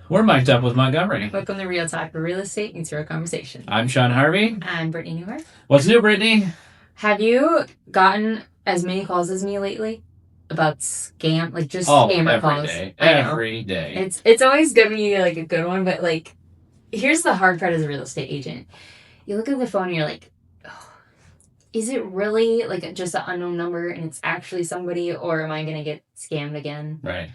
We're mic'd up with Montgomery. Welcome to Real Talk, where real estate meets real conversation. I'm Sean Harvey. I'm Brittany Newhart. What's new, Brittany? Have you gotten as many calls as me lately about scammer calls? Every day. It's always good when you get like a good one, but like, here's the hard part as a real estate agent. You look at the phone and you're like, oh, is it really like just an unknown number and it's actually somebody, or am I going to get scammed again? Right.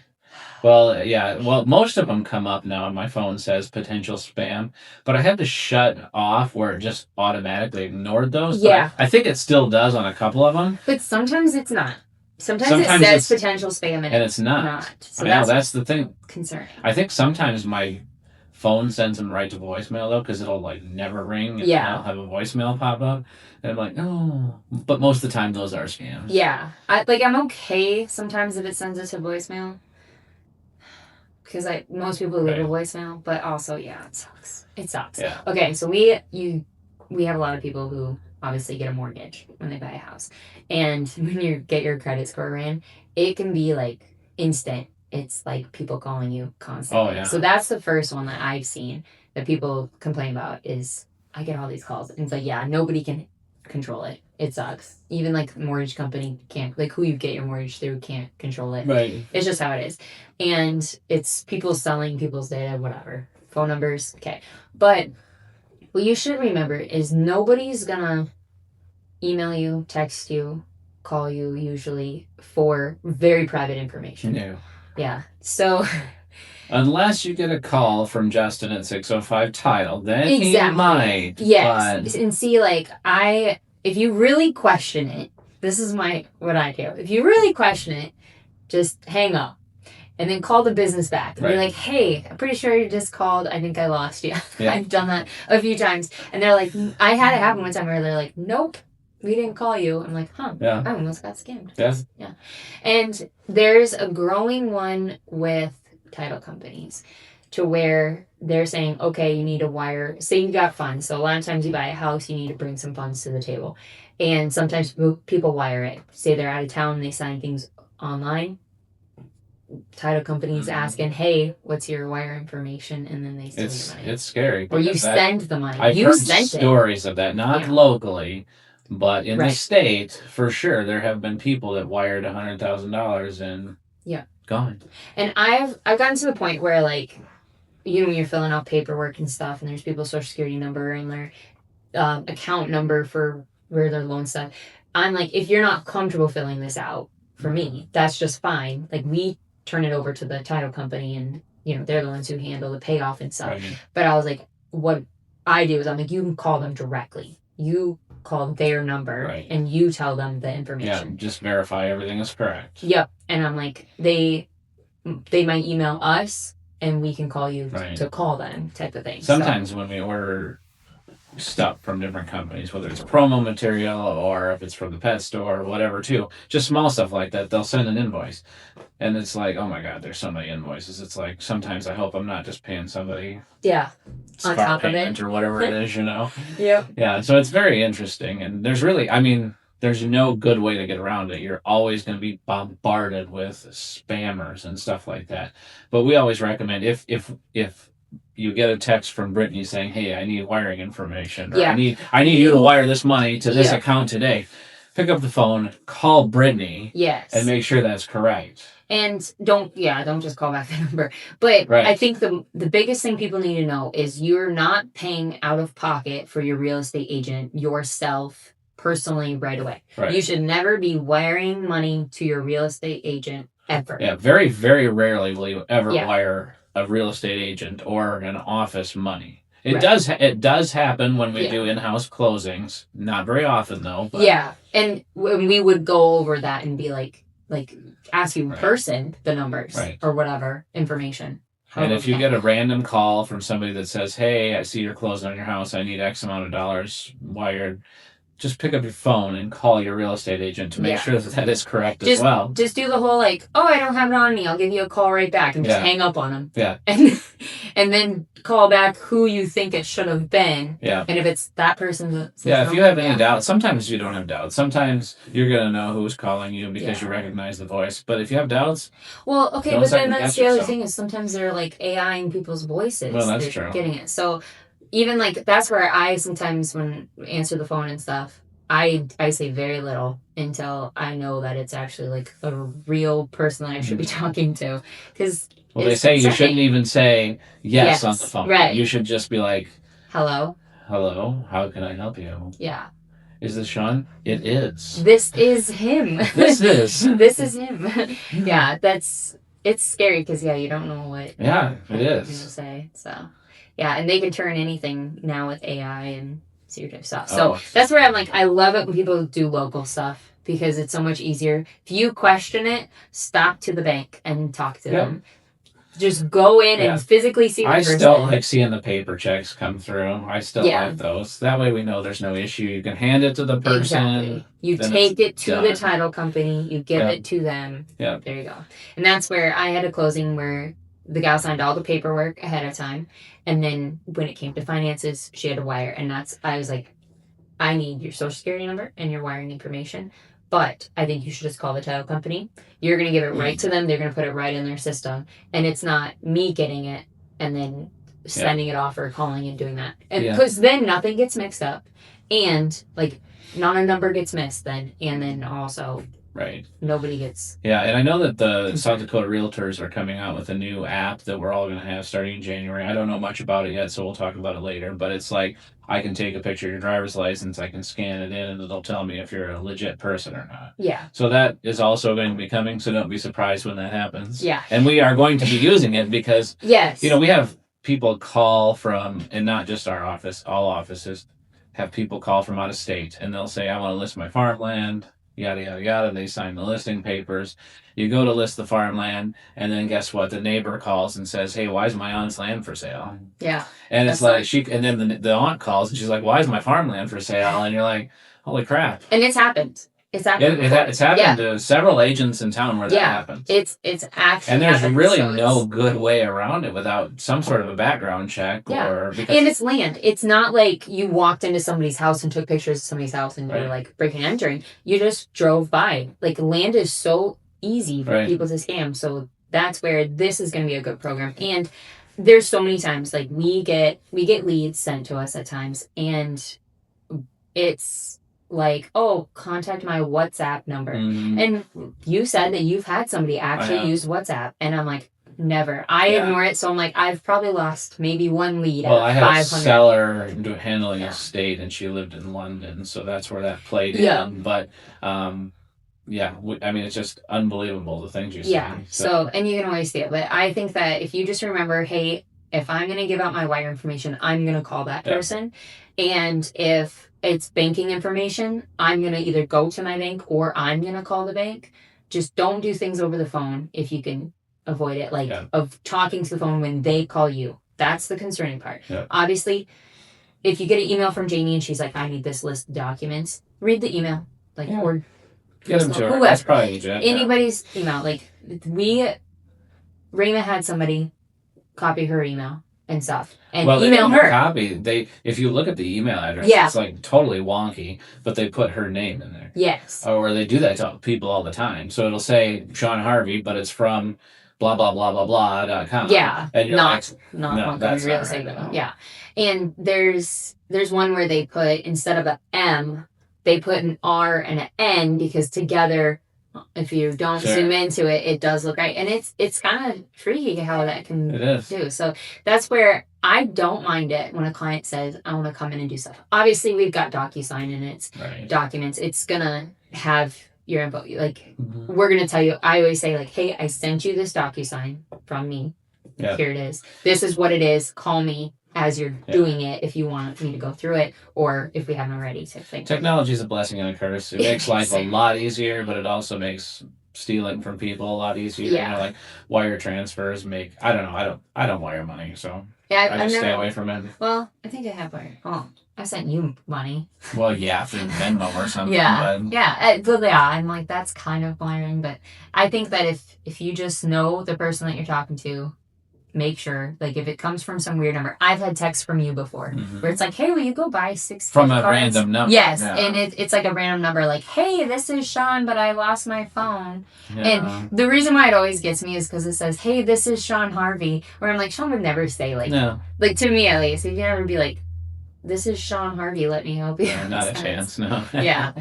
Well, yeah. Well, most of them come up now, and my phone says potential spam, but I have to shut off where it just automatically ignored those. Yeah. I think it still does on a couple of them. But sometimes it's not. Sometimes it says potential spam and it's not. So that's the thing. Concerning. I think sometimes my phone sends them right to voicemail, though, because it'll like never ring. And I'll have a voicemail pop up. And I'm like, oh. But most of the time, those are scams. Yeah. I'm okay sometimes if it sends it to voicemail. Because most people leave a voicemail, but also, yeah, it sucks. It sucks. Yeah. Okay, so we have a lot of people who obviously get a mortgage when they buy a house. And when you get your credit score ran, it can be like instant. It's like people calling you constantly. Oh, yeah. So that's the first one that I've seen that people complain about is I get all these calls. And it's like, yeah, nobody can control it. It sucks. Even like the mortgage company can't, like who you get your mortgage through can't control it. Right. It's just how it is. And it's people selling people's data, whatever. Phone numbers. Okay. But what you should remember is nobody's gonna email you, text you, call you usually for very private information. No. Yeah. So unless you get a call from Justin at 605 Title, then he might. Yes. But... And see, like, if you really question it, this is what I do. If you really question it, just hang up. And then call the business back. And be like, hey, I'm pretty sure you just called. I think I lost you. Yeah. I've done that a few times. And they're like, I had it happen one time where they're like, nope, we didn't call you. I'm like, huh, yeah. I almost got scammed. Yes. Yeah. And there's a growing one with title companies to where they're saying, okay, you need to wire, say you got funds. So a lot of times you buy a house, you need to bring some funds to the table. And sometimes people wire it. Say they're out of town, they sign things online. Title companies asking, hey, what's your wire information? And then they send the money. It's scary. Or you send the money. I've heard stories of that, not locally, but in the state, for sure, there have been people that wired $100,000 and gone. And I've gotten to the point where, like, when you're filling out paperwork and stuff, and there's people's social security number and their account number for where their loan stuff. I'm like, if you're not comfortable filling this out, for me, that's just fine. Like, we turn it over to the title company, and they're the ones who handle the payoff and stuff. Right. But I was like, what I do is I'm like, you can call them directly. You call their number and you tell them the information. Yeah, just verify everything is correct. Yep. And I'm like, they might email us and we can call you to call them, type of thing. Sometimes when we order stuff from different companies, whether it's promo material or if it's from the pet store or whatever, too, just small stuff like that, they'll send an invoice. And it's like, oh my God, there's so many invoices. It's like, sometimes I hope I'm not just paying somebody on top of it or whatever it is, Yep. Yeah, so it's very interesting. And there's there's no good way to get around it. You're always going to be bombarded with spammers and stuff like that. But we always recommend if you get a text from Brittany saying, hey, I need wiring information, or I need you to wire this money to this account today, pick up the phone, call Brittany, and make sure that's correct. And don't just call back the number. But I think the biggest thing people need to know is you're not paying out of pocket for your real estate agent yourself personally right away. Right. You should never be wiring money to your real estate agent ever. Yeah, very, very rarely will you ever wire a real estate agent or an office money. It does happen when we do in-house closings. Not very often though. But. Yeah, and when we would go over that and be like ask you in person the numbers or whatever information. And if you get a random call from somebody that says, hey, I see you're closing on your house, I need X amount of dollars wired, just pick up your phone and call your real estate agent to make Yeah. sure that is correct as Just well. just do the whole like, oh, I don't have it on me. I'll give you a call right back, and just Yeah. hang up on them. Yeah. And then call back who you think it should have been. Yeah. And if it's that person that says Yeah, if no, you have any doubt, sometimes you don't have doubts. Sometimes you're going to know who's calling you because Yeah. you recognize the voice. But if you have doubts, well, okay, don't but then second that's guess the other yourself. thing is sometimes they're like AI in people's voices. Well, that's They're true. getting it. So even like that's where I sometimes when I answer the phone and stuff, I say very little until I know that it's actually like a real person that I should be talking to. Because well, they say you shouldn't even say yes on the phone. Right. You should just be like, hello, how can I help you? yeah. Is this Sean? It is. This is him. This is. This is him. Yeah, it's scary because you don't know what. Yeah, it you're is. gonna say so. Yeah, and they can turn anything now with AI and serious stuff. So that's where I'm like, I love it when people do local stuff because it's so much easier. If you question it, stop to the bank and talk to them. Just go in and physically see the person. I still like seeing the paper checks come through. I still Yeah. like those. That way we know there's no issue. You can hand it to the person. Exactly. You then take it to done. the title company. You give Yeah. it to them. Yeah. There you go. And that's where I had a closing where the gal signed all the paperwork ahead of time. And then when it came to finances, she had a wire. And I was like, I need your social security number and your wiring information. But I think you should just call the title company. You're going to give it right to them. They're going to put it right in their system. And it's not me getting it and then sending it off or calling and doing that. Because then nothing gets mixed up. And, like, not a number gets missed then. And then also... Right. Nobody gets... Yeah, and I know that the South Dakota Realtors are coming out with a new app that we're all going to have starting in January. I don't know much about it yet, so we'll talk about it later. But it's like, I can take a picture of your driver's license, I can scan it in, and it'll tell me if you're a legit person or not. Yeah. So that is also going to be coming, so don't be surprised when that happens. Yeah. And we are going to be using it because, yes. we have people call from, and not just our office, all offices have people call from out of state, and they'll say, I want to list my farmland, yada, yada, yada. They sign the listing papers. You go to list the farmland, and then guess what? The neighbor calls and says, hey, why is my aunt's land for sale? Yeah. And it's like, and then the aunt calls, and she's like, why is my farmland for sale? And you're like, holy crap. And it's happened. It's happened. It's happened to several agents in town where that happens. It's actually and there's happened, really so no good way around it without some sort of a background check. Or because and it's land. It's not like you walked into somebody's house and took pictures of somebody's house and you were like breaking and entering. You just drove by. Like land is so easy for people to scam. So that's where this is going to be a good program. And there's so many times like we get leads sent to us at times, and it's like, oh, contact my WhatsApp number. Mm-hmm. And you said that you've had somebody actually use WhatsApp. And I'm like, never. I ignore it. So I'm like, I've probably lost maybe one lead. Well, I had 500. a seller handling a estate, and she lived in London. So that's where that played in. But, I mean, it's just unbelievable, the things you see. Yeah. So, and you can always see it. But I think that if you just remember, hey, if I'm going to give out my wire information, I'm going to call that person. And if it's banking information, I'm going to either go to my bank or I'm going to call the bank. Just don't do things over the phone if you can avoid it, like of talking to the phone when they call you. That's the concerning part. Yeah. Obviously, if you get an email from Jamie and she's like, I need this list of documents, read the email. Or get them to her. whoever. That's probably legit. Anybody's email. Like, Rayma had somebody copy her email and stuff and email her. Copy. If you look at the email address, it's like totally wonky, but they put her name in there. Yes. Or they do that to people all the time. So it'll say Sean Harvey, but it's from blah blah blah blah blah.com. Yeah. And you're not that's real not estate. right. Yeah. And there's one where they put, instead of an M, they put an R and an N because together, if you don't zoom into it, it does look right. And it's kind of freaky how that can do. So that's where I don't mind it when a client says, I want to come in and do stuff. Obviously, we've got DocuSign and it's documents. It's going to have your info. Like, we're going to tell you, I always say, like, hey, I sent you this DocuSign from me. Yeah. Here it is. This is what it is. Call me as you're doing it if you want me to go through it, or if we haven't already, type thing. Technology is a blessing and a curse. It makes life a lot easier, but it also makes stealing from people a lot easier. Yeah. Like wire transfers I don't know. I don't wire money, so. Yeah, I just stay away from it. Well, I think I have one. Oh, I sent you money. Well, yeah, through Venmo or something. Yeah, But yeah. I'm like, that's kind of boring, but I think that if you just know the person that you're talking to, make sure, like, if it comes from some weird number. I've had texts from you before where it's like, hey, will you go buy 6 from gift a cards? random number. Yes, Yeah. and it's like a random number, like, hey, this is Sean, but I lost my phone. Yeah. And the reason why it always gets me is because it says, hey, this is Sean Harvey, where I'm like, Sean would never say, like, No. like, to me at least, he'd never be like, this is Sean Harvey, let me help you. Yeah, not a chance, no. Yeah.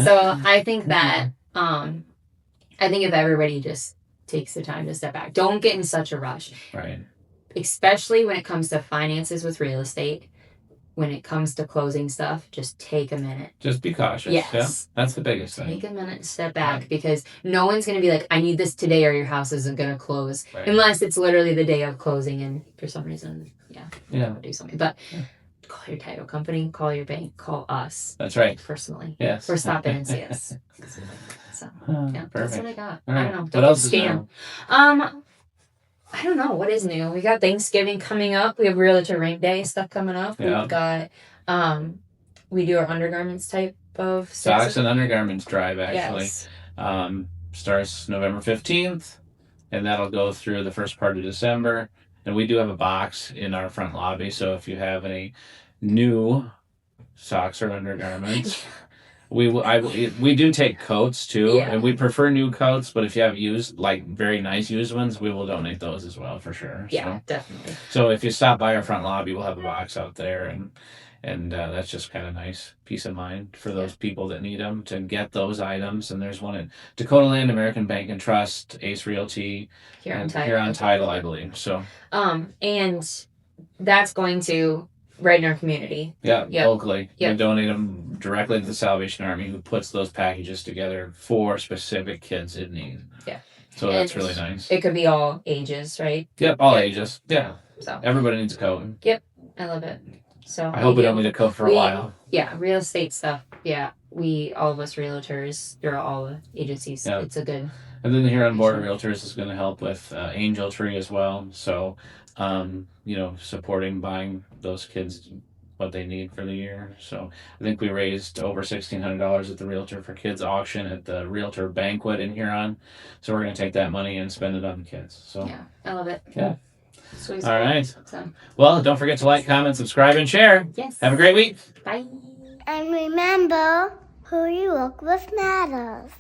So I think that, I think if everybody just takes the time to step back, don't get in such a rush. Right. Especially when it comes to finances with real estate, when it comes to closing stuff, just take a minute. Just be cautious. Yes. Yeah, that's the biggest thing. Take a minute and step back, because no one's going to be like, I need this today or your house isn't going to close. Right. Unless it's literally the day of closing and for some reason, do something. But call your title company, call your bank, call us. That's right. Personally. Yes. Or stop in and see us. So, yeah, that's what I got. All right. I don't know. What else is scam. new? I don't know what is new. We got Thanksgiving coming up. We have Realtor Rank Day stuff coming up. Yeah. We've got we do our undergarments type of Socks and undergarments drive, actually. Yes. Starts November 15th, and that'll go through the first part of December. And we do have a box in our front lobby, so if you have any new socks or undergarments, we do take coats too, Yeah. and we prefer new coats. But if you have used, like very nice used ones, we will donate those as well for sure. Yeah, definitely. So if you stop by our front lobby, we'll have a box out there, and that's just kind of nice peace of mind for those people that need them to get those items. And there's one at Dakota Land, American Bank and Trust, Ace Realty, Here on Title, I believe. So and that's going to right in our community. yeah, Yep. locally, Yep. we donate them directly to the Salvation Army, who puts those packages together for specific kids in need. Yeah. So that's really nice. It could be all ages, right? Yep, all ages. Yeah, So everybody needs a coat. I love it. So I hope we don't need a coat for a while. Yeah, real estate stuff. Yeah, all of us realtors, they're all the agencies. Yeah. It's a good. And then here on Board of Realtors is going to help with Angel Tree as well. So, supporting buying those kids what they need for the year. So I think we raised over $1,600 at the Realtor for Kids auction at the Realtor Banquet in Huron. So we're going to take that money and spend it on the kids. So Yeah, I love it. Yeah. Sweet. All right. So, Well, don't forget to like, comment, subscribe, and share. yes. Have a great week. Bye. And remember, who you work with matters.